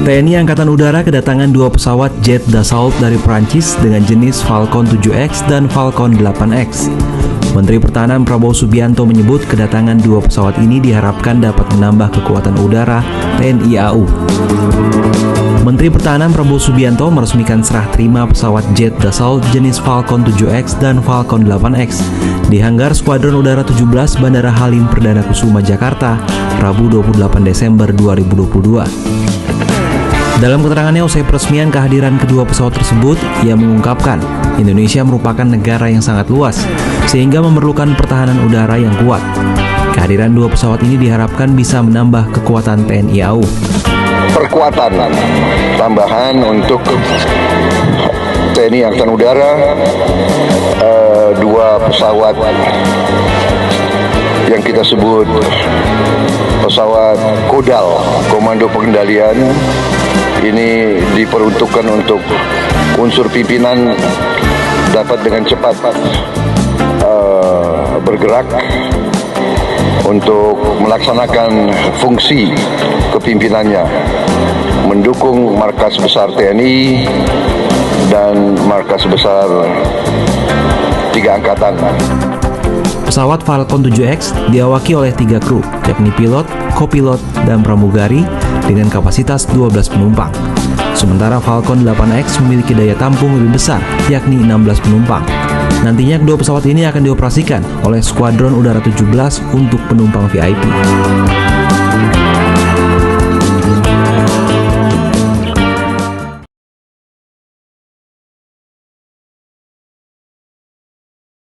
TNI Angkatan Udara kedatangan dua pesawat jet Dassault dari Prancis dengan jenis Falcon 7X dan Falcon 8X. Menteri Pertahanan Prabowo Subianto menyebut kedatangan dua pesawat ini diharapkan dapat menambah kekuatan udara TNI AU. Menteri Pertahanan Prabowo Subianto meresmikan serah terima pesawat jet Dassault jenis Falcon 7X dan Falcon 8X di Hanggar Skuadron Udara 17 Bandara Halim Perdana Kusuma, Jakarta, Rabu 28 Desember 2022. Dalam keterangannya usai peresmian kehadiran kedua pesawat tersebut, ia mengungkapkan Indonesia merupakan negara yang sangat luas, sehingga memerlukan pertahanan udara yang kuat. Kehadiran dua pesawat ini diharapkan bisa menambah kekuatan TNI AU. Perkuatan tambahan untuk TNI Angkatan Udara, dua pesawat yang kita sebut pesawat Kodal, Komando Pengendalian, ini diperuntukkan untuk unsur pimpinan dapat dengan cepat bergerak untuk melaksanakan fungsi kepimpinannya, mendukung markas besar TNI dan markas besar 3 angkatan. Pesawat Falcon 7X diawaki oleh 3 kru, yakni pilot, kopilot, dan pramugari dengan kapasitas 12 penumpang. Sementara Falcon 8X memiliki daya tampung lebih besar, yakni 16 penumpang. Nantinya kedua pesawat ini akan dioperasikan oleh Skuadron Udara 17 untuk penumpang VIP.